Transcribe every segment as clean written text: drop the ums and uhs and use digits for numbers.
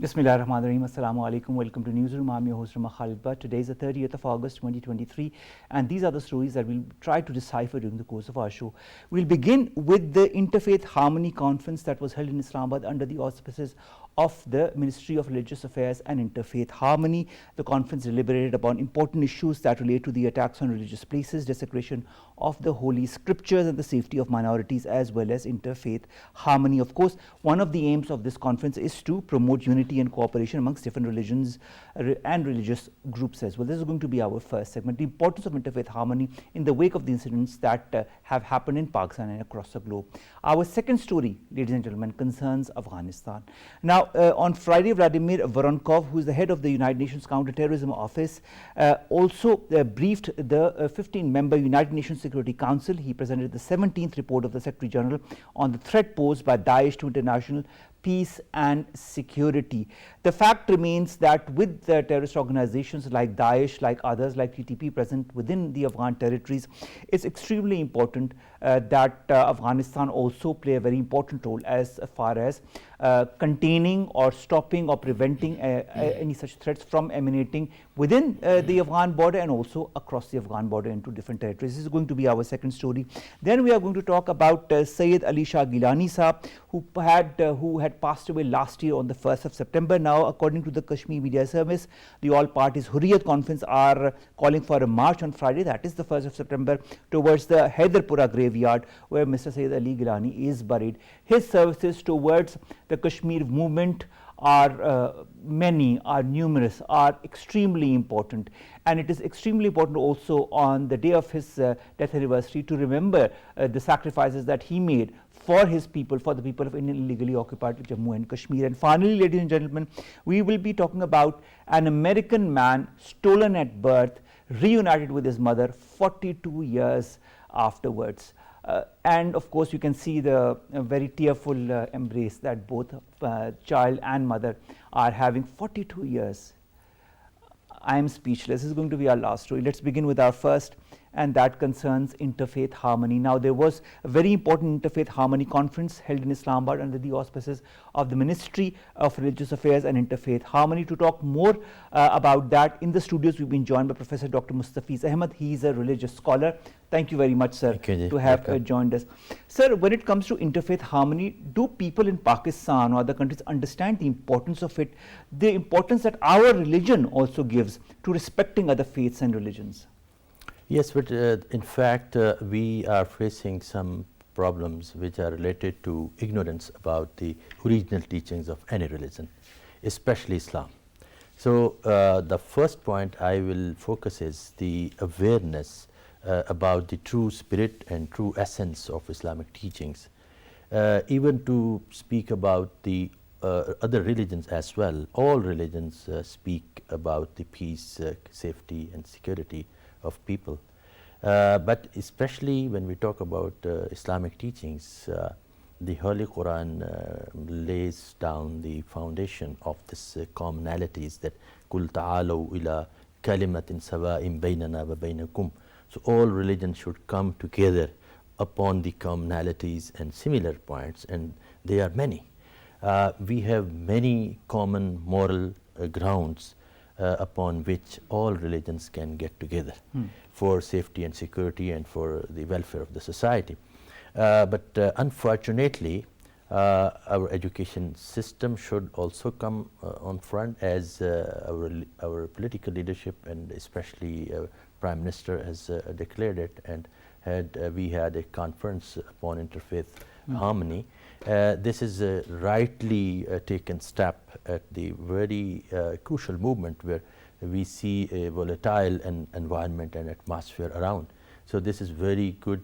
Bismillahirrahmanirrahim. Assalamu alaikum. Welcome to NEWSROOM. I'm your host Khalid. Today is the 30th of August 2023 and these are the stories that we'll try to decipher during the course of our show. We'll begin with the Interfaith Harmony Conference that was held in Islamabad under the auspices of the Ministry of Religious Affairs and Interfaith Harmony. The conference deliberated upon important issues that relate to the attacks on religious places, desecration of the holy scriptures and the safety of minorities, as well as interfaith harmony. Of course, one of the aims of this conference is to promote unity and cooperation amongst different religions and religious groups as well. This is going to be our first segment, the importance of interfaith harmony in the wake of the incidents that have happened in Pakistan and across the globe. Our second story, ladies and gentlemen, concerns Afghanistan. Now, on Friday, Vladimir Voronkov, who is the head of the United Nations Counterterrorism Office, also briefed the 15-member United Nations Security Council. He presented the 17th report of the Secretary General on the threat posed by Daesh to international peace and security. The fact remains that with the terrorist organizations like Daesh, like others like TTP present within the Afghan territories, it's extremely important that Afghanistan also play a very important role as far as containing or stopping or preventing any such threats from emanating within the Afghan border and also across the Afghan border into different territories. This is going to be our second story. Then we are going to talk about Sayyid Ali Shah Gilani Saab, who had passed away last year on the 1st of September. Now, according to the Kashmir Media Service, the All Parties Hurriyat Conference are calling for a march on Friday, that is the 1st of September, towards the Haidarpura graveyard where Mr. Sayyid Ali Gilani is buried. His services towards the Kashmir movement are many, are numerous, are extremely important, and it is extremely important also on the day of his death anniversary to remember the sacrifices that he made for his people, for the people of Indian illegally occupied Jammu and Kashmir. And finally, ladies and gentlemen, we will be talking about an American man stolen at birth, reunited with his mother 42 years afterwards. And of course, you can see the very tearful embrace that both child and mother are having. 42 years. I am speechless. This is going to be our last story. Let's begin with our first, and that concerns interfaith harmony. Now, there was a very important interfaith harmony conference held in Islamabad under the auspices of the Ministry of Religious Affairs and Interfaith Harmony. To talk more about that, in the studios we've been joined by Professor Dr. Mustafeez Ahmad. He is a religious scholar. Thank you very much, sir, to have joined us. Sir, when it comes to interfaith harmony, do people in Pakistan or other countries understand the importance of it, the importance that our religion also gives to respecting other faiths and religions? Yes, but in fact, we are facing some problems which are related to ignorance about the original teachings of any religion, especially Islam. So, the first point I will focus is the awareness about the true spirit and true essence of Islamic teachings. Even to speak about the other religions as well, all religions speak about the peace, safety and security of people. But especially when we talk about Islamic teachings, the Holy Quran lays down the foundation of this commonalities that قُلْ تَعَالَوْا إِلَىٰ كَلِمَةٍ سَوَاءٍ بَيْنَنَا وَبَيْنَكُمْ. So all religions should come together upon the commonalities and similar points, and they are many. We have many common moral grounds upon which all religions can get together for safety and security and for the welfare of the society. But unfortunately, our education system should also come on front, as our political leadership and especially Prime Minister has declared it, and we had a conference upon interfaith harmony. This is a rightly taken step at the very crucial movement where we see a volatile environment and atmosphere around. So this is very good,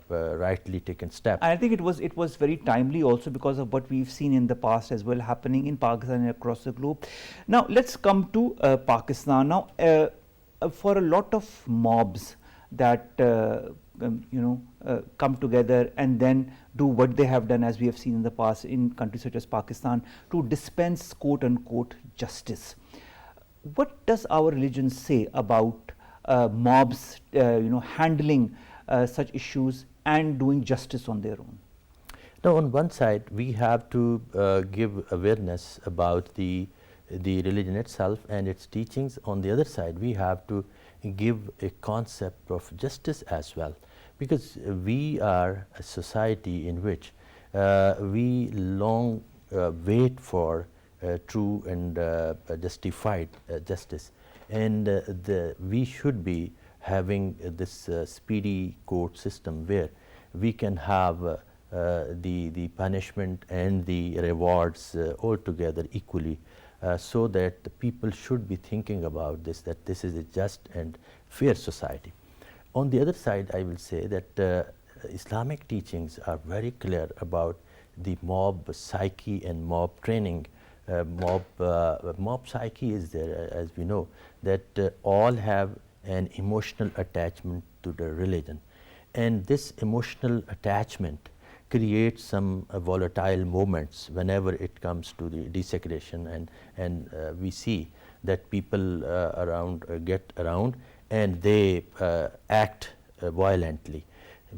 rightly taken step. And I think it was very timely also because of what we've seen in the past as well happening in Pakistan and across the globe. Now let's come to Pakistan. Now, for a lot of mobs that come together and then do what they have done, as we have seen in the past in countries such as Pakistan, to dispense quote unquote justice. What does our religion say about mobs handling such issues and doing justice on their own? Now, on one side, we have to give awareness about the religion itself and its teachings. On the other side, we have to give a concept of justice as well, because we are a society in which we long wait for true and justified justice, and we should be having this speedy court system where we can have the punishment and the rewards all together equally, so that the people should be thinking about this, that this is a just and fair society. On the other side, I will say that Islamic teachings are very clear about the mob psyche and mob training. Mob psyche is there, as we know, that all have an emotional attachment to the religion, and this emotional attachment creates some volatile moments whenever it comes to the desecration, and we see that people around get around and they act violently.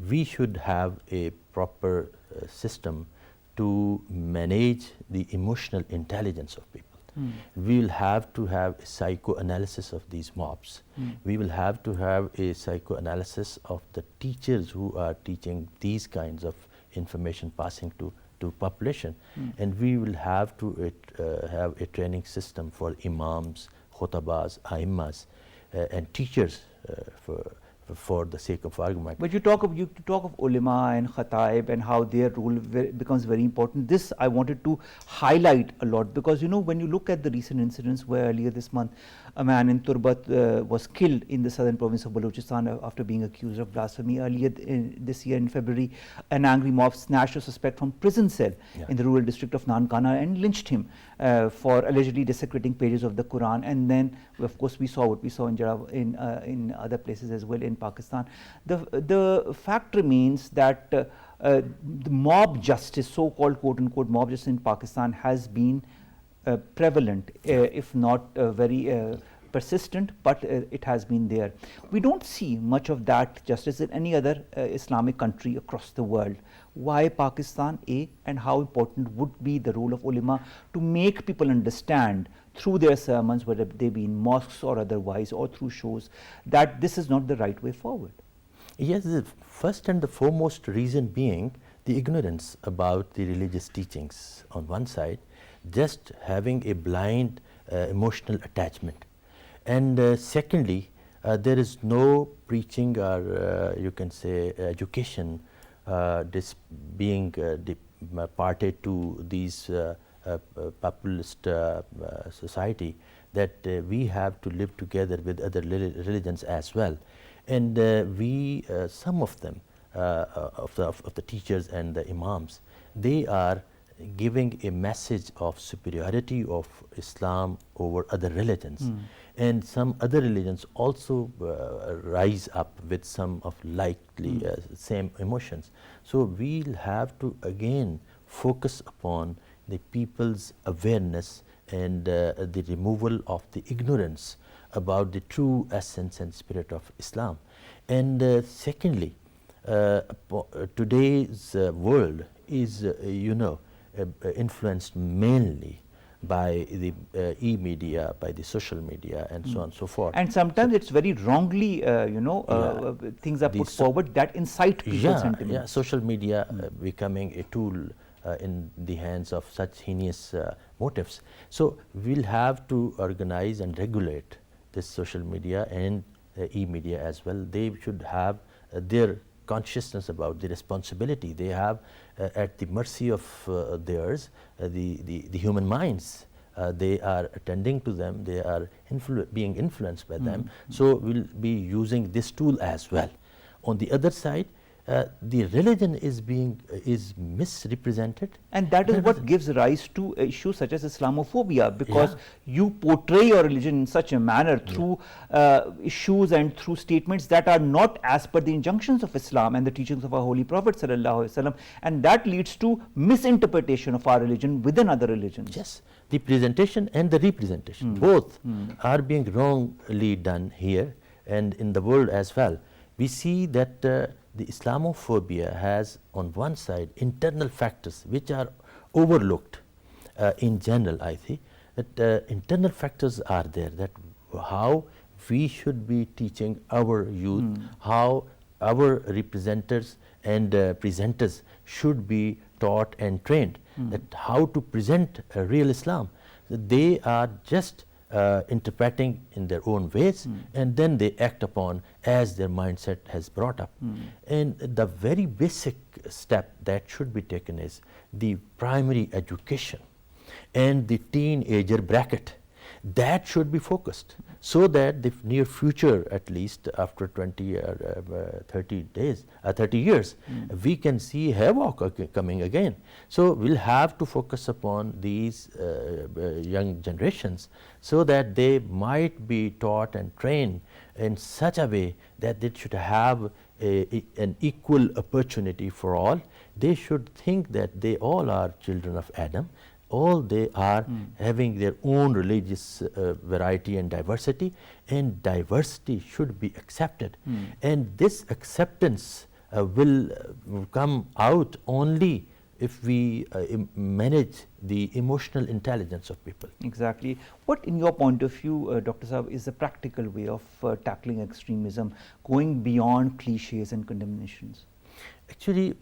We should have a proper system to manage the emotional intelligence of people. We will have to have a psychoanalysis of these mobs. We will have to have a psychoanalysis of the teachers who are teaching these kinds of information passing to population, and we will have to have a training system for imams, khutabas, aimmas, and teachers for the sake of argument. But you talk of ulama and khataib and how their role becomes very important. This I wanted to highlight a lot, because you know, when you look at the recent incidents where earlier this month a man in Turbat was killed in the southern province of Balochistan after being accused of blasphemy. Earlier this year in February, an angry mob snatched a suspect from prison cell in the rural district of Nankana and lynched him for allegedly desecrating pages of the Quran. And then, of course, we saw what we saw in in other places as well in Pakistan. The fact remains that the mob justice, so-called quote-unquote mob justice in Pakistan, has been prevalent, if not very persistent, but it has been there. We don't see much of that justice in any other Islamic country across the world. Why Pakistan, and how important would be the role of ulama to make people understand through their sermons, whether they be in mosques or otherwise, or through shows, that this is not the right way forward? Yes, the first and the foremost reason being the ignorance about the religious teachings on one side, just having a blind emotional attachment, and secondly, there is no preaching or you can say education this being parted to these populist society, that we have to live together with other religions as well, and we some of them of the teachers and the imams, they are giving a message of superiority of Islam over other religions, and some other religions also rise up with some of likely same emotions. So we'll have to again focus upon the people's awareness and the removal of the ignorance about the true essence and spirit of Islam. And secondly, today's world is influenced mainly by the e-media, by the social media, and so on and so forth. And sometimes it's very wrongly, things are put forward that incite people's sentiments. Yeah, social media becoming a tool in the hands of such heinous motives. So we'll have to organize and regulate this social media and e-media as well. They should have their consciousness about the responsibility they have at the mercy of theirs, the human minds. They are attending to them, they are being influenced by them. So we'll be using this tool as well. On the other side, the religion is misrepresented, and that is what gives rise to issues such as Islamophobia, because you portray your religion in such a manner through issues and through statements that are not as per the injunctions of Islam and the teachings of our Holy Prophet ﷺ, and that leads to misinterpretation of our religion within other religions. Yes, the presentation and the representation both are being wrongly done here and in the world as well. we see that the Islamophobia has on one side internal factors which are overlooked in general. I think that internal factors are there, that how we should be teaching our youth, how our representatives and presenters should be taught and trained, that how to present a real Islam. They are just interpreting in their own ways, and then they act upon as their mindset has brought up. And the very basic step that should be taken is the primary education and the teenager bracket. That should be focused, so that the near future, at least after 20 or 30 years, we can see havoc coming again. So we'll have to focus upon these young generations, so that they might be taught and trained in such a way that they should have an equal opportunity for all. They should think that they all are children of Adam. All they are having their own religious variety and diversity should be accepted. And this acceptance will come out only if we manage the emotional intelligence of people. Exactly. What, in your point of view, Dr. Saab, is the practical way of tackling extremism, going beyond cliches and condemnations? Actually,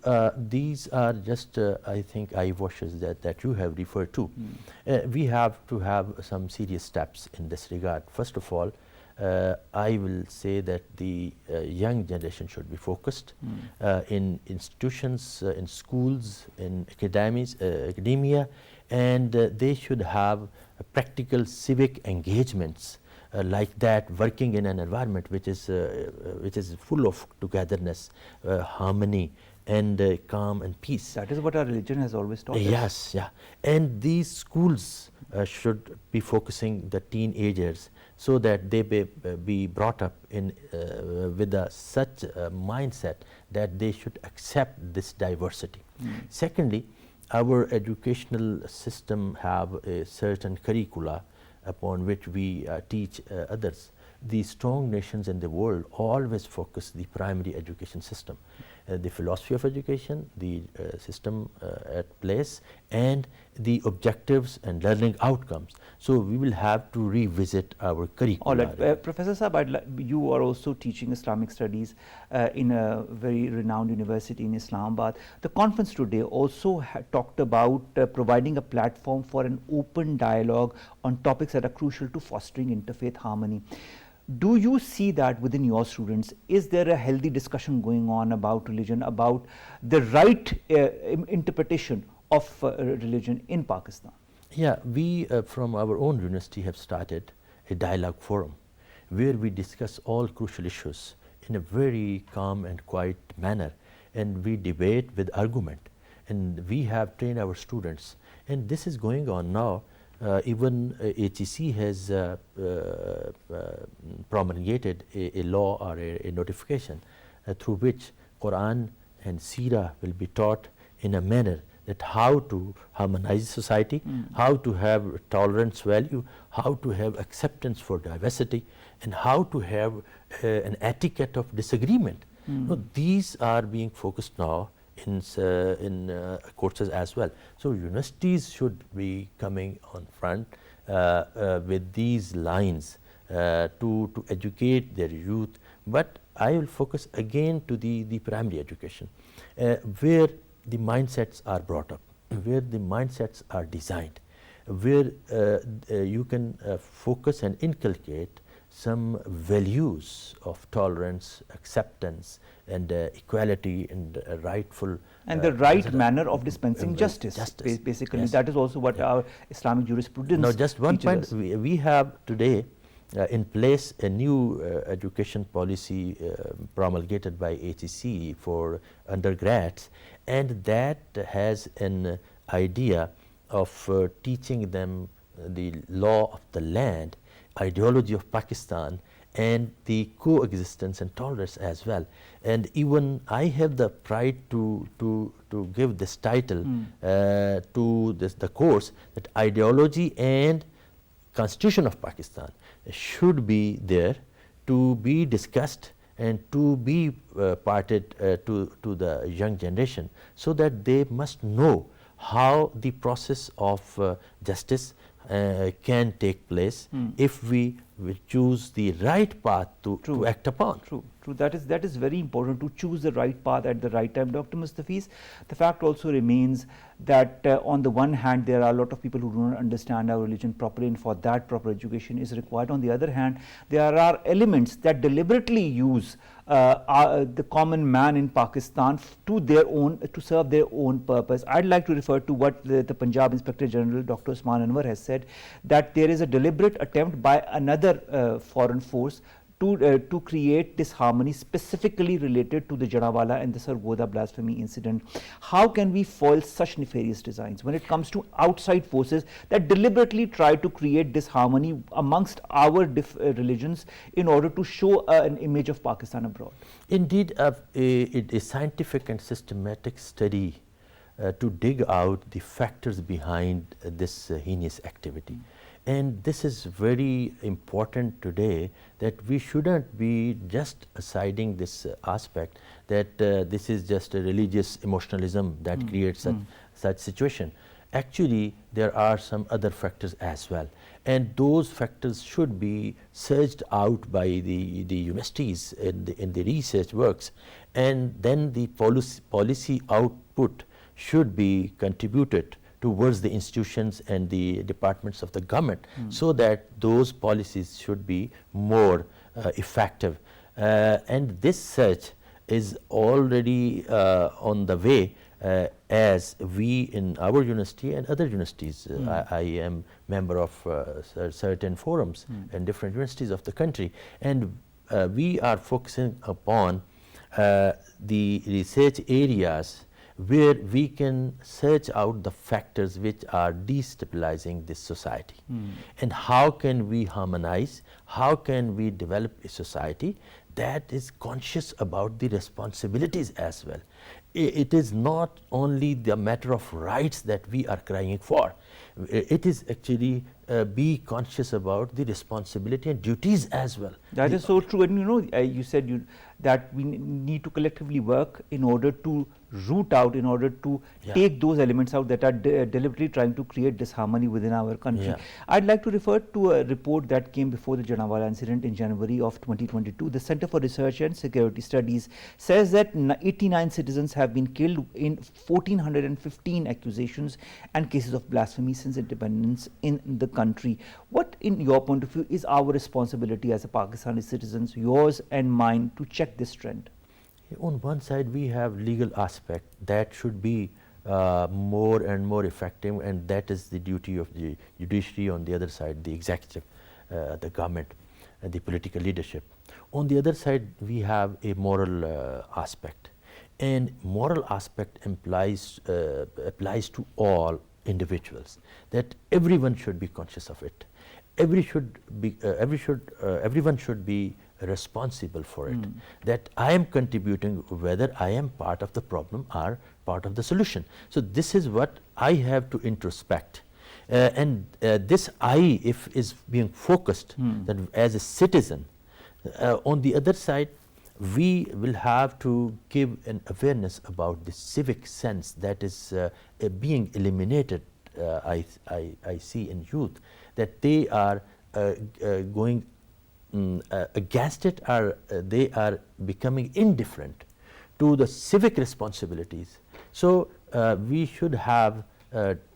these are just, I think, eye washes that you have referred to. We have to have some serious steps in this regard. First of all, I will say that the young generation should be focused in institutions, in schools, in academia, and they should have practical civic engagements like that, working in an environment which is full of togetherness, harmony, and calm and peace. That is what our religion has always taught us. Yes, yeah. And these schools should be focusing the teenagers, so that they be brought up in with such a mindset that they should accept this diversity. Secondly, our educational system have a certain curricula upon which we teach others. The strong nations in the world always focus the primary education system, the philosophy of education, the system at place, and the objectives and learning outcomes. So we will have to revisit our curriculum. All right. Professor Saab, you are also teaching Islamic studies in a very renowned university in Islamabad. The conference today also talked about providing a platform for an open dialogue on topics that are crucial to fostering interfaith harmony. Do you see that within your students? Is there a healthy discussion going on about religion, about the right interpretation of religion in Pakistan? Yeah, we from our own university have started a dialogue forum where we discuss all crucial issues in a very calm and quiet manner, and we debate with argument, and we have trained our students, and this is going on now. Even HEC has promulgated a law or a notification through which Quran and Seerah will be taught in a manner that how to harmonize society, how to have tolerance value, how to have acceptance for diversity, and how to have an etiquette of disagreement. So these are being focused now in courses as well. So universities should be coming on front with these lines to educate their youth. But I will focus again to the primary education, where the mindsets are brought up, where the mindsets are designed, where you can focus and inculcate some values of tolerance, acceptance, and equality, and rightful and the right manner of dispensing justice. Basically, yes. That is also what our Islamic jurisprudence. Now, just one point: we have today in place a new education policy promulgated by HEC for undergrads, and that has an idea of teaching them the law of the land, ideology of Pakistan, and the coexistence and tolerance as well. And even I have the pride to give this title to the course, that ideology and Constitution of Pakistan should be there to be discussed and to be parted to the young generation, so that they must know how the process of justice can take place if we choose the right path to act upon. True. That is very important, to choose the right path at the right time. Dr. Mustafeez, the fact also remains that on the one hand there are a lot of people who do not understand our religion properly, and for that proper education is required. On the other hand, there are elements that deliberately use the common man in Pakistan to serve their own purpose. I'd like to refer to what the Punjab Inspector General Dr. Usman Anwar has said, that there is a deliberate attempt by another foreign force to create disharmony specifically related to the Jallianwala and the Sargodha blasphemy incident. How can we foil such nefarious designs when it comes to outside forces that deliberately try to create disharmony amongst our religions in order to show an image of Pakistan abroad? Indeed, a scientific and systematic study to dig out the factors behind this heinous activity. And this is very important today, that we shouldn't be just siding this aspect that this is just a religious emotionalism that creates such situation. Actually, there are some other factors as well, and those factors should be searched out by the universities in the research works, and then the policy output should be contributed towards the institutions and the departments of the government, so that those policies should be more effective. And this search is already on the way, as we in our university and other universities. I am member of certain forums in different universities of the country, and we are focusing upon the research areas where we can search out the factors which are destabilizing this society, and how can we harmonize, how can we develop a society that is conscious about the responsibilities as well. It is not only the matter of rights that we are crying for, it is actually be conscious about the responsibility and duties as well. That is so true. And you know, you said that we need to collectively work in order to root out, in order to take those elements out that are deliberately trying to create disharmony within our country. I'd like to refer to a report that came before the Jallianwala incident in January of 2022. The Center for Research and Security Studies says that 89 citizens have been killed in 1,415 accusations and cases of blasphemy since independence in the country. What, in your point of view, is our responsibility as a Pakistani citizens, yours and mine, to check this trend? On one side, we have legal aspect that should be more and more effective, and that is the duty of the judiciary. On the other side, the executive, the government, the political leadership. On the other side, we have a moral aspect, and moral aspect applies to all individuals, that everyone should be conscious of it. Everyone should be responsible for it, that I am contributing, whether I am part of the problem or part of the solution. So this is what I have to introspect, and this I, if is being focused, that as a citizen. On the other side, we will have to give an awareness about the civic sense that is being eliminated. I see in youth that they are going against it, or they are becoming indifferent to the civic responsibilities. So we should have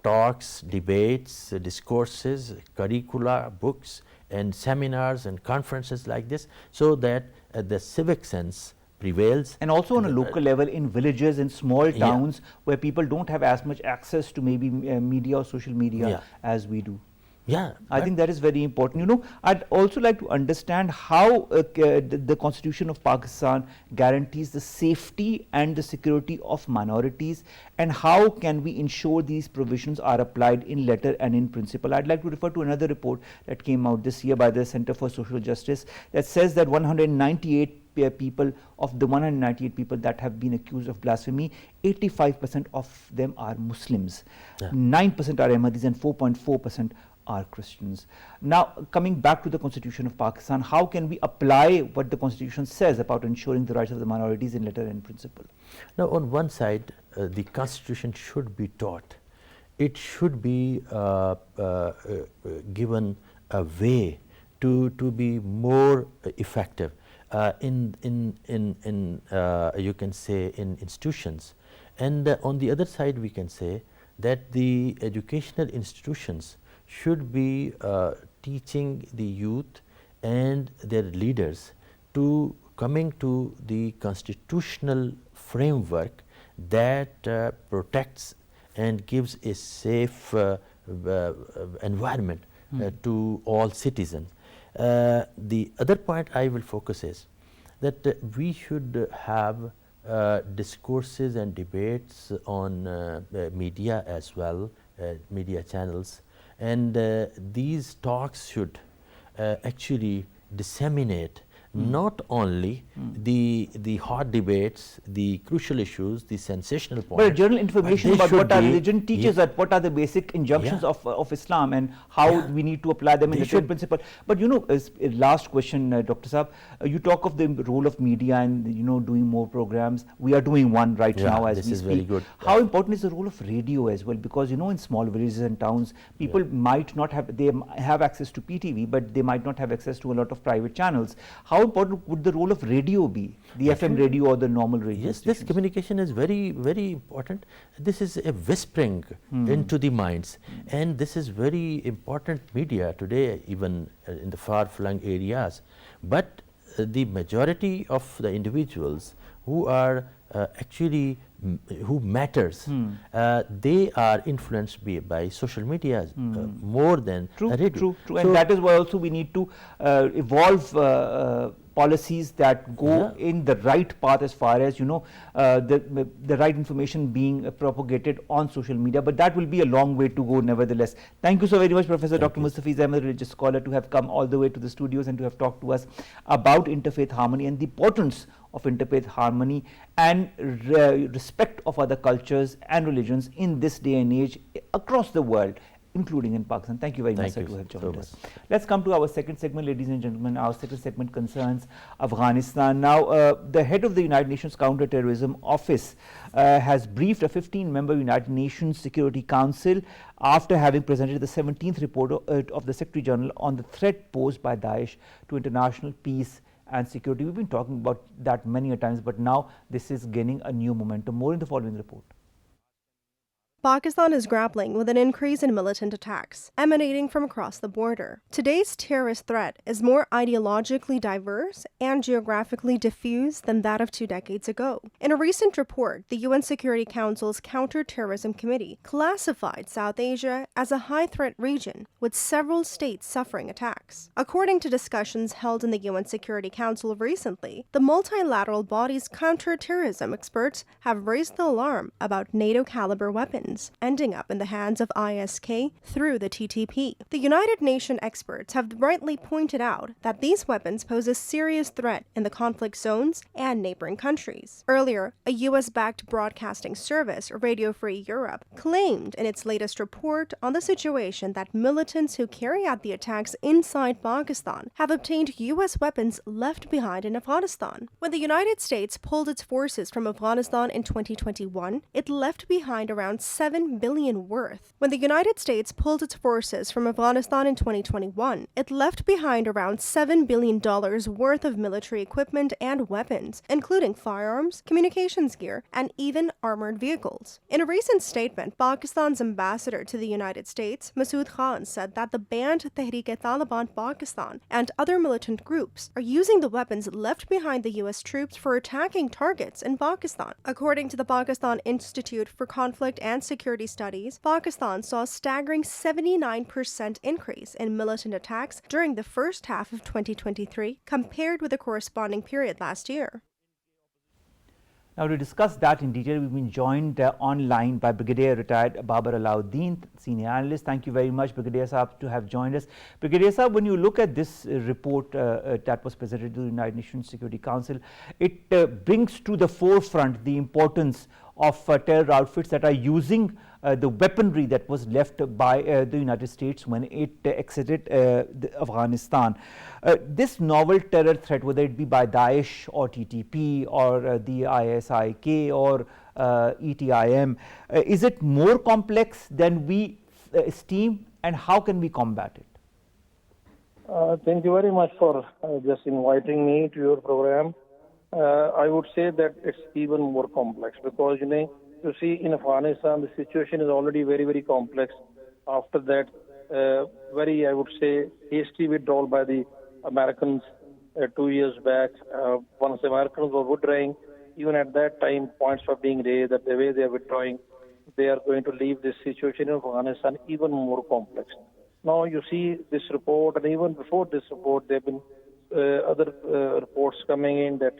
talks, debates, discourses, curricula, books, and seminars and conferences like this, so that the civic sense prevails. And also on a local level, in villages, in small towns, where people don't have as much access to maybe media or social media as we do. I think that is very important. You know, I'd also like to understand how the Constitution of Pakistan guarantees the safety and the security of minorities, and how can we ensure these provisions are applied in letter and in principle. I'd like to refer to another report that came out this year by the Center for Social Justice that says that 198 people, of the 198 people that have been accused of blasphemy, 85% of them are Muslims, 9% are Ahmadis, and 4.4% are Christians. Now, coming back to the Constitution of Pakistan, how can we apply what the Constitution says about ensuring the rights of the minorities in letter and principle? Now, on one side, the Constitution should be taught. It should be given a way to be more effective in you can say in institutions. And on the other side, we can say that the educational institutions should be teaching the youth and their leaders to coming to the constitutional framework that protects and gives a safe environment to all citizens. The other point I will focus is that we should have discourses and debates on media as well, media channels, and these talks should actually disseminate not only the hot debates, the crucial issues, the sensational points, but general information about what our religion teaches, that what are the basic injunctions of Islam and how we need to apply them in the same principle. But you know, as a last question, Dr. Saab, you talk of the role of media and doing more programs. We are doing one right now as we speak. This is very good. How important is the role of radio as well? Because in small villages and towns, people might not have, they have access to PTV, but they might not have access to a lot of private channels. How important would the role of radio be, the FM radio or the normal radio Yes, stations? this communication is very, very important. This is a whispering into the minds, and this is very important media today, even in the far-flung areas. But the majority of the individuals who are actually who matters, they are influenced by social media more than radio. True. So and that is why also we need to evolve policies that go in the right path as far as the right information being propagated on social media, but that will be a long way to go nevertheless. Thank you so very much, Professor Dr. Mustafeez, a religious scholar, to have come all the way to the studios and to have talked to us about interfaith harmony and the importance of interfaith harmony and respect of other cultures and religions in this day and age across the world, including in Pakistan. Thank you very much, sir, to have joined us. Let's come to our second segment, ladies and gentlemen. Our second segment concerns Afghanistan. Now, the head of the United Nations Counter-Terrorism Office has briefed a 15-member United Nations Security Council after having presented the 17th report of the Secretary General on the threat posed by Daesh to international peace and security. We've been talking about that many a times, but now this is gaining a new momentum. More in the following report. Pakistan is grappling with an increase in militant attacks emanating from across the border. Today's terrorist threat is more ideologically diverse and geographically diffuse than that of 2 decades ago. In a recent report, the UN Security Council's Counter-Terrorism Committee classified South Asia as a high-threat region, with several states suffering attacks. According to discussions held in the UN Security Council recently, the multilateral body's counter-terrorism experts have raised the alarm about NATO-caliber weapons ending up in the hands of ISK through the TTP. The United Nations experts have rightly pointed out that these weapons pose a serious threat in the conflict zones and neighboring countries. Earlier, a US-backed broadcasting service, Radio Free Europe, claimed in its latest report on the situation that militants who carry out the attacks inside Pakistan have obtained US weapons left behind in Afghanistan. When the United States pulled its forces from Afghanistan in 2021, it left behind around $7 billion worth. When the United States pulled its forces from Afghanistan in 2021, it left behind around $7 billion worth of military equipment and weapons, including firearms, communications gear, and even armored vehicles. In a recent statement, Pakistan's ambassador to the United States, Masood Khan, said that the banned Tehreek-e-Taliban Pakistan and other militant groups are using the weapons left behind the U.S. troops for attacking targets in Pakistan. According to the Pakistan Institute for Conflict and Security Studies, Pakistan saw a staggering 79% increase in militant attacks during the first half of 2023 compared with the corresponding period last year. Now, to discuss that in detail, we've been joined online by Brigadier Retired Babar Alauddin, Senior Analyst. Thank you very much, Brigadier Saab, to have joined us. Brigadier Saab, when you look at this report that was presented to the United Nations Security Council, it brings to the forefront the importance of terror outfits that are using the weaponry that was left by the United States when it exited Afghanistan. This novel terror threat, whether it be by Daesh or TTP or the ISIK or ETIM, is it more complex than we esteem, and how can we combat it? Thank you very much for just inviting me to your program. I would say that it's even more complex because, you see, in Afghanistan, the situation is already very, very complex. After that, very, I would say, hasty withdrawal by the Americans 2 years back. Once the Americans were withdrawing, even at that time, points were being raised that the way they are withdrawing, they are going to leave this situation in Afghanistan even more complex. Now, you see this report, and even before this report, there have been other reports coming in that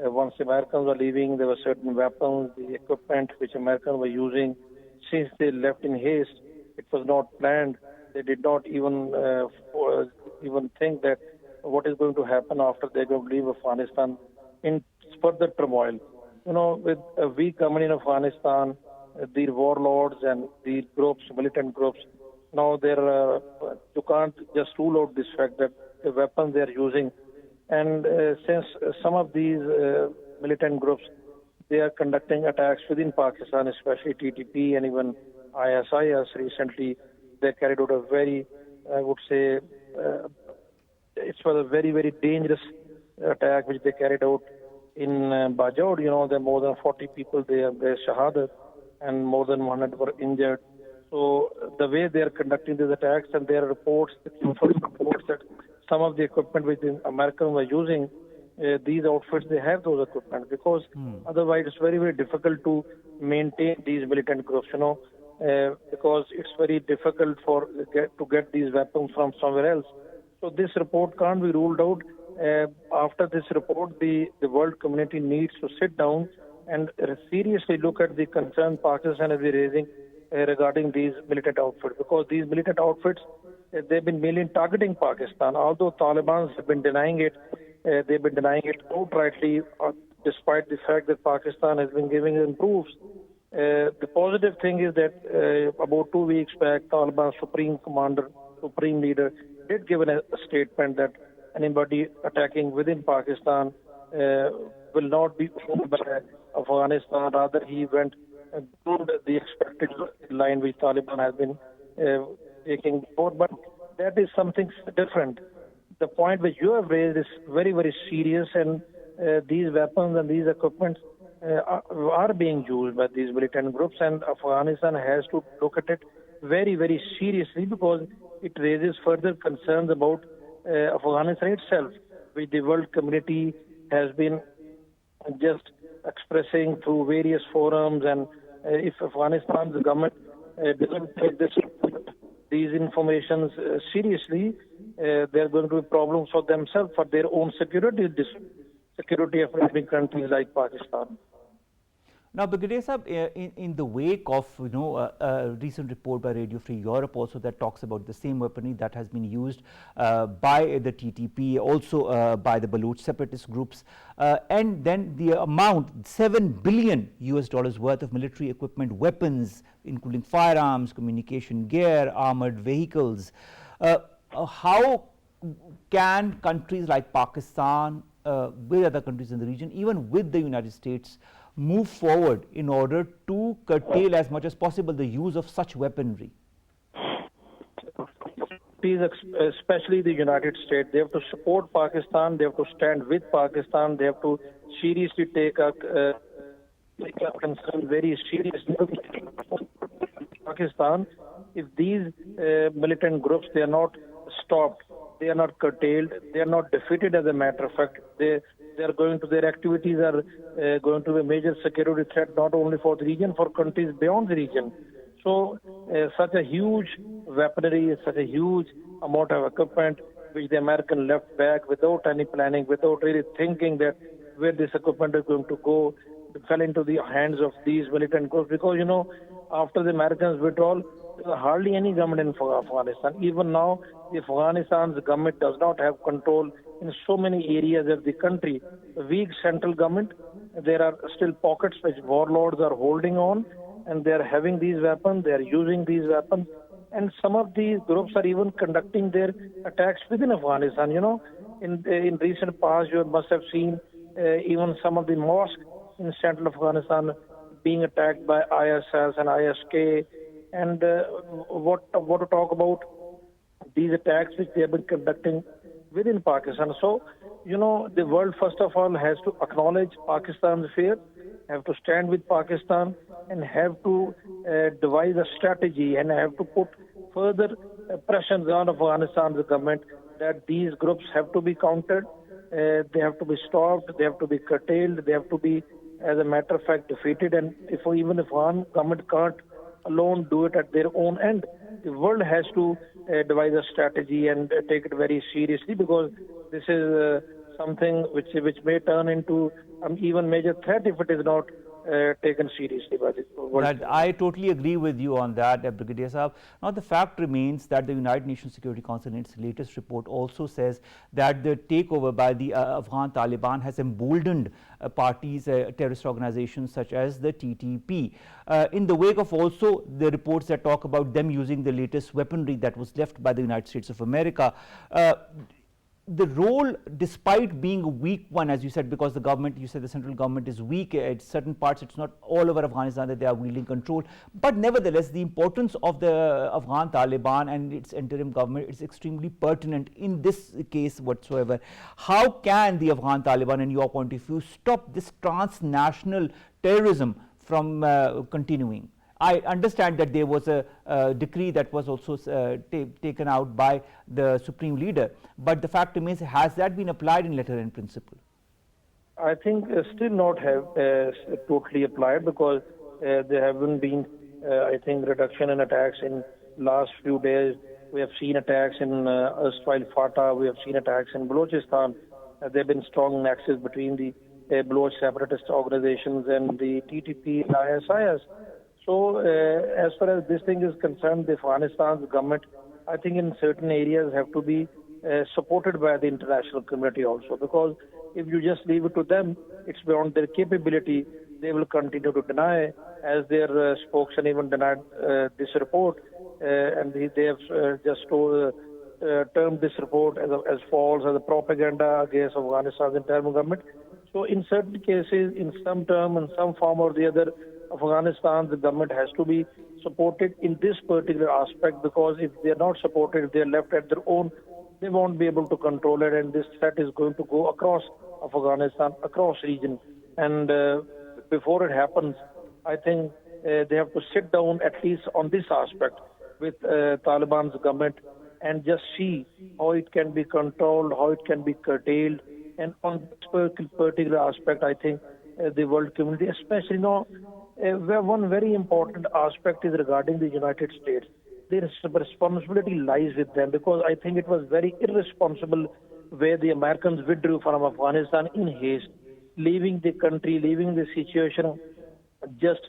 once the Americans were leaving, there were certain weapons, the equipment which Americans were using. Since they left in haste, it was not planned. They did not even think that what is going to happen after they're going to leave Afghanistan in further turmoil. With a weak government in Afghanistan, the warlords and the groups, militant groups, now you can't just rule out this fact that the weapons they are using. And since some of these militant groups, they are conducting attacks within Pakistan, especially TTP and even ISIS recently, they carried out a very, I would say, it was a very, very dangerous attack which they carried out in Bajar. There are more than 40 people there, they shahadat, and more than 100 were injured. So the way they are conducting these attacks, and there are reports that some of the equipment which the Americans were using, these outfits, they have those equipment because otherwise it's very, very difficult to maintain these militant groups, because it's very difficult to get these weapons from somewhere else. So this report can't be ruled out. After this report, the world community needs to sit down and seriously look at the concern Pakistan has been raising regarding these militant outfits, because these militant outfits, they've been mainly targeting Pakistan. Although Taliban have been denying it, they've been denying it outrightly, despite the fact that Pakistan has been giving them proofs. The positive thing is that about 2 weeks back, Taliban Supreme Leader, did give a statement that anybody attacking within Pakistan will not be owned by Afghanistan. Rather, he went beyond the expected line which Taliban has been taking before. But that is something different. The point which you have raised is very, very serious, and these weapons and these equipment are being used by these militant groups, and Afghanistan has to look at it very, very seriously, because it raises further concerns about Afghanistan itself, which the world community has been just expressing through various forums. And if Afghanistan's government doesn't take these informations seriously, there are going to be problems for themselves, for their own security of neighboring countries like Pakistan. Now, Brigadier Saab, in the wake of a recent report by Radio Free Europe also that talks about the same weaponry that has been used by the TTP, also by the Baloch separatist groups, and then the amount, $7 billion worth of military equipment, weapons, including firearms, communication gear, armored vehicles. How can countries like Pakistan, with other countries in the region, even with the United States, move forward in order to curtail as much as possible the use of such weaponry? Especially the United States, they have to support Pakistan, they have to stand with Pakistan, they have to seriously take our concern very seriously. Pakistan, if these militant groups, they are not stopped, they are not curtailed, they are not defeated, as a matter of fact, their activities are going to be a major security threat, not only for the region, for countries beyond the region. So such a huge weaponry, such a huge amount of equipment which the American left back without any planning, without really thinking that where this equipment is going to go, fell into the hands of these militant groups, because, after the Americans' withdrawal, there was hardly any government in Afghanistan. Even now, the Afghanistan's government does not have control in so many areas of the country. The weak central government, there are still pockets which warlords are holding on, and they are having these weapons, they are using these weapons, and some of these groups are even conducting their attacks within Afghanistan. In recent past, you must have seen even some of the mosques in central Afghanistan being attacked by ISS and ISK, and what to talk about these attacks which they have been conducting within Pakistan. So, the world first of all has to acknowledge Pakistan's affair, have to stand with Pakistan, and have to devise a strategy and have to put further pressures on Afghanistan's government that these groups have to be countered, they have to be stopped, they have to be curtailed, they have to be, as a matter of fact, defeated. And even if one government can't alone do it at their own end, the world has to devise a strategy and take it very seriously, because this is something which may turn into an even major threat if it is not taken seriously by the world. That I totally agree with you on that, Brigadier Saab. Now, the fact remains that the United Nations Security Council in its latest report also says that the takeover by the Afghan Taliban has emboldened parties, terrorist organizations such as the TTP. In the wake of also the reports that talk about them using the latest weaponry that was left by the United States of America, the role, despite being a weak one, as you said, because the government, you said the central government is weak at certain parts, it's not all over Afghanistan that they are wielding control, but nevertheless the importance of the Afghan Taliban and its interim government is extremely pertinent in this case whatsoever. How can the Afghan Taliban, in your point of view, stop this transnational terrorism from continuing? I understand that there was a decree that was also taken out by the Supreme Leader, but the fact remains, has that been applied in letter and principle? I think still not have totally applied, because there haven't been, I think, reduction in attacks in last few days. We have seen attacks in erstwhile FATA, we have seen attacks in Balochistan. There have been strong nexus between the Baloch separatist organizations and the TTP and ISIS. So, as far as this thing is concerned, the Afghanistan's government, I think in certain areas have to be supported by the international community also, because if you just leave it to them, it's beyond their capability. They will continue to deny, as their spokesman even denied this report, and they have just termed this report as false, as a propaganda against Afghanistan's internal government. So in certain cases, in some term, in some form or the other, Afghanistan's government has to be supported in this particular aspect, because if they are not supported, if they are left at their own, they won't be able to control it, and this threat is going to go across Afghanistan, across region. And before it happens, I think they have to sit down, at least on this aspect, with Taliban's government and just see how it can be controlled, how it can be curtailed. And on this particular aspect, I think the world community, especially now, where one very important aspect is regarding the United States. Their responsibility lies with them, because I think it was very irresponsible where the Americans withdrew from Afghanistan in haste, leaving the country, leaving the situation just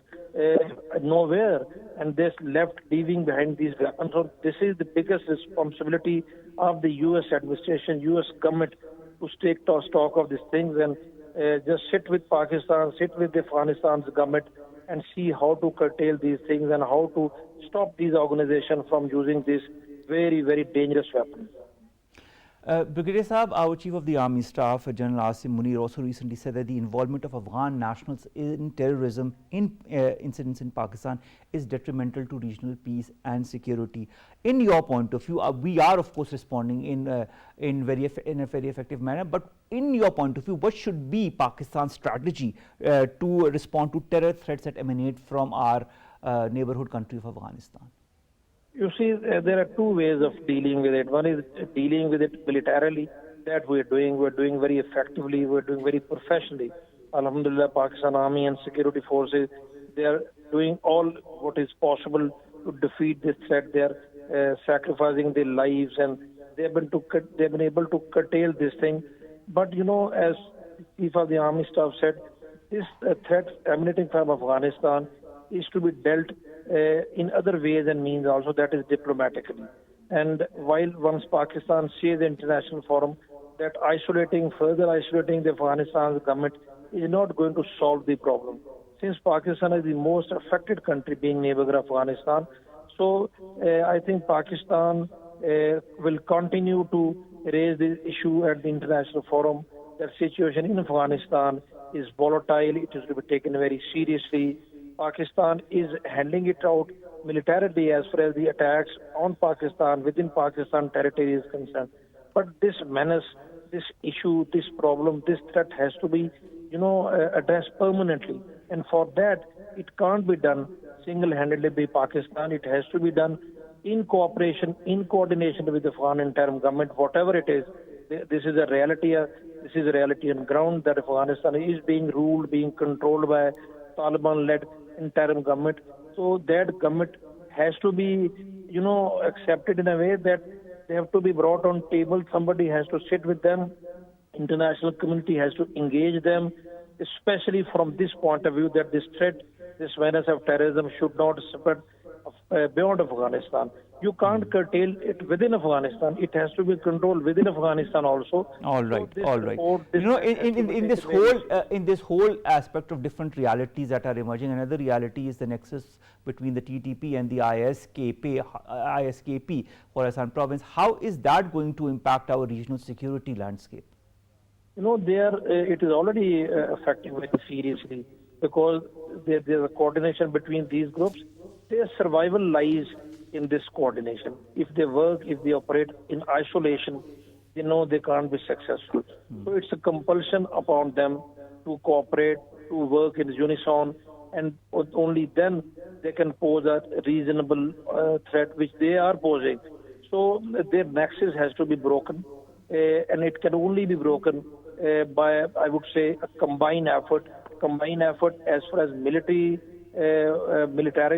nowhere, and they left leaving behind these weapons. So this is the biggest responsibility of the U.S. administration, U.S. government, to take stock of these things and just sit with Pakistan, sit with Afghanistan's government, and see how to curtail these things and how to stop these organizations from using this very, very dangerous weapon. Brigadier Saab, our Chief of the Army Staff, General Asim Munir, also recently said that the involvement of Afghan nationals in terrorism incidents in Pakistan is detrimental to regional peace and security. In your point of view, we are of course responding in a very effective manner, but in your point of view, what should be Pakistan's strategy to respond to terror threats that emanate from our neighborhood country of Afghanistan? You see, there are two ways of dealing with it. One is dealing with it militarily, that we're doing very effectively, we're doing very professionally. Alhamdulillah, Pakistan Army and security forces, they are doing all what is possible to defeat this threat. They are sacrificing their lives, and they've been able to curtail this thing. But as Chief of the Army Staff said, this threat emanating from Afghanistan is to be dealt in other ways and means also, that is diplomatically. And while once Pakistan says the international forum that further isolating the Afghanistan government is not going to solve the problem. Since Pakistan is the most affected country being neighbor of Afghanistan, so I think Pakistan will continue to raise this issue at the international forum. The situation in Afghanistan is volatile. It is to be taken very seriously. Pakistan is handling it out militarily as far as the attacks on Pakistan, within Pakistan territory is concerned. But this menace, this issue, this problem, this threat has to be, addressed permanently. And for that, it can't be done single-handedly by Pakistan. It has to be done in cooperation, in coordination with the Afghan interim government, whatever it is. This is a reality. This is a reality on ground that Afghanistan is being ruled, being controlled by Taliban-led interim government. So that government has to be, accepted in a way that they have to be brought on table. Somebody has to sit with them. International community has to engage them, especially from this point of view that this threat, this menace of terrorism should not spread beyond Afghanistan. You can't curtail it within Afghanistan. It has to be controlled within Afghanistan also. All right, so all right. In this whole aspect of different realities that are emerging, another reality is the nexus between the TTP and the ISKP for Assam province. How is that going to impact our regional security landscape? It is already affecting very seriously, because there's a coordination between these groups. Their survival lies in this coordination. If they work, if they operate in isolation, they know they can't be successful. So it's a compulsion upon them to cooperate, to work in unison, and only then they can pose a reasonable threat which they are posing. So their nexus has to be broken, and it can only be broken by, I would say, a combined effort as far as militarily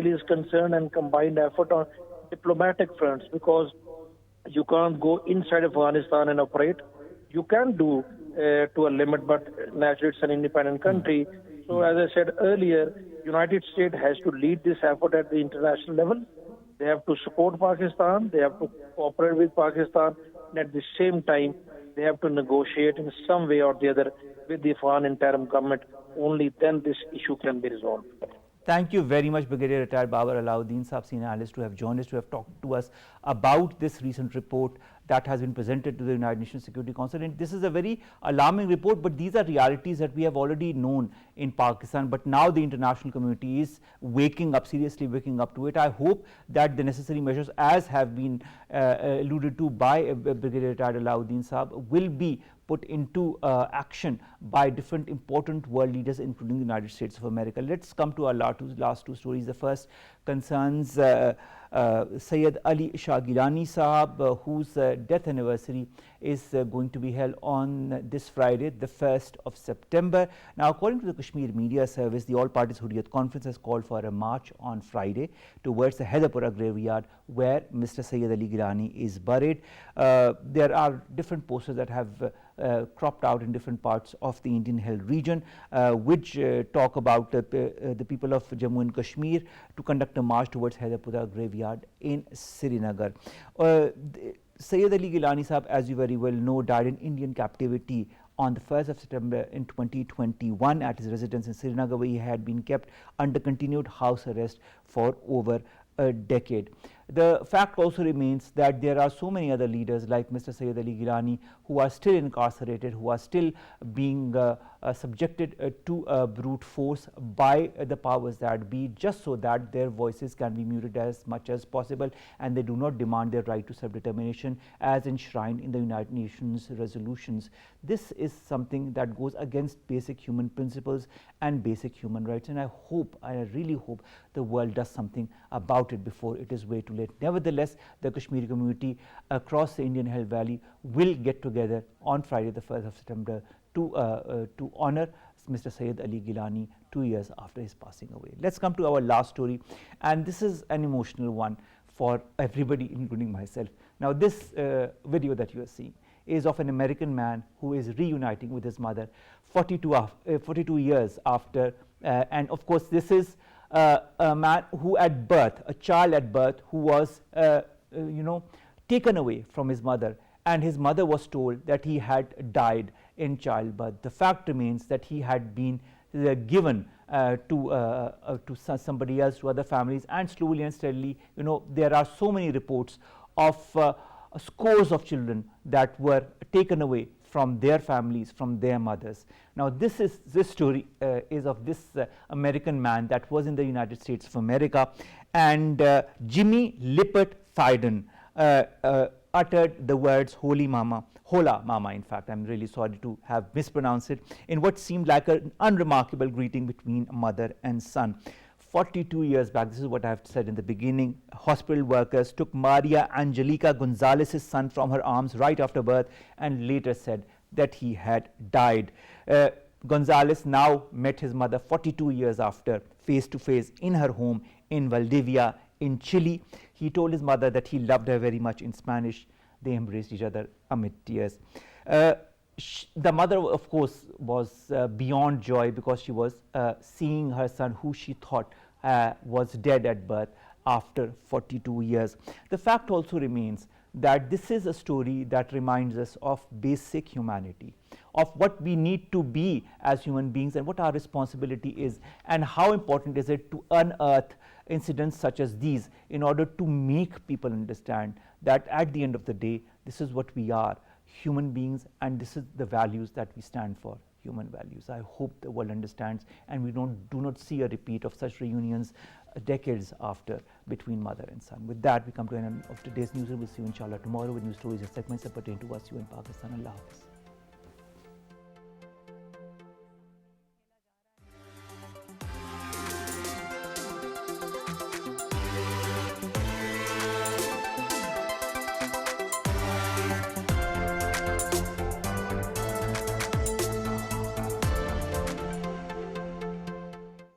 is concerned, and combined effort on diplomatic fronts, because you can't go inside Afghanistan and operate. You can do to a limit, but naturally it's an independent country. So as I said earlier, United States has to lead this effort at the international level. They have to support Pakistan, they have to cooperate with Pakistan, and at the same time, they have to negotiate in some way or the other with the Afghan interim government. Only then this issue can be resolved. Thank you very much, Brigadier Retired Babar Alauddin Saab, Senior Analyst, to have joined us, to have talked to us about this recent report that has been presented to the United Nations Security Council. And this is a very alarming report, but these are realities that we have already known in Pakistan. But now the international community is waking up, seriously waking up to it. I hope that the necessary measures, as have been alluded to by Brigadier Retired Alauddin Saab, will be put into action by different important world leaders, including the United States of America. Let's come to our last two stories. The first concerns Sayyid Ali Shah Gilani Sahab, whose death anniversary is going to be held on this Friday, the 1st of September. Now, according to the Kashmir Media Service, the All Parties Hurriyat Conference has called for a march on Friday towards the Haidarpura graveyard where Mr. Sayyid Ali Gilani is buried. There are different posters that have cropped out in different parts of the Indian held region, which talk about the people of Jammu and Kashmir to conduct a march towards Haidarpura graveyard in Srinagar. Sayyid Ali Gilani Sahab, as you very well know, died in Indian captivity on the 1st of September in 2021 at his residence in Srinagar, where he had been kept under continued house arrest for over a decade. The fact also remains that there are so many other leaders like Mr. Sayyid Ali Gilani who are still incarcerated, who are still being subjected to brute force by the powers that be, just so that their voices can be muted as much as possible, and they do not demand their right to self-determination as enshrined in the United Nations resolutions. This is something that goes against basic human principles and basic human rights, and I really hope the world does something about it before it is way too late. Nevertheless, the Kashmiri community across the Indian Hill Valley will get together on Friday the 1st of September to honor Mr. Sayyid Ali Gilani 2 years after his passing away. Let's come to our last story, and this is an emotional one for everybody, including myself. Now, this video that you are seeing is of an American man who is reuniting with his mother 42 years after, and of course this is a man who at birth, a child at birth, who was taken away from his mother, and his mother was told that he had died in childbirth. The fact remains that he had been given to somebody else, to other families, and slowly and steadily, there are so many reports of scores of children that were taken away from their families, from their mothers. Now this story is of this American man that was in the United States of America, and Jimmy Lippert Thyden uttered the words hola mama, in fact, I'm really sorry to have mispronounced it, in what seemed like an unremarkable greeting between mother and son. 42 years back, this is what I have said in the beginning, hospital workers took Maria Angelica Gonzalez's son from her arms right after birth and later said that he had died. Gonzalez now met his mother 42 years after, face to face in her home in Valdivia in Chile. He told his mother that he loved her very much in Spanish. They embraced each other amid tears. The mother, of course, was beyond joy because she was seeing her son, who she thought was dead at birth, after 42 years. The fact also remains that this is a story that reminds us of basic humanity, of what we need to be as human beings and what our responsibility is, and how important is it to unearth incidents such as these in order to make people understand that at the end of the day, this is what we are, human beings, and this is the values that we stand for, human values. I hope the world understands, and we do not see a repeat of such reunions decades after between mother and son. With that, we come to an end of today's newsroom. We'll see you inshallah tomorrow with new stories and segments that pertain to us, you in Pakistan. Allah Hafiz.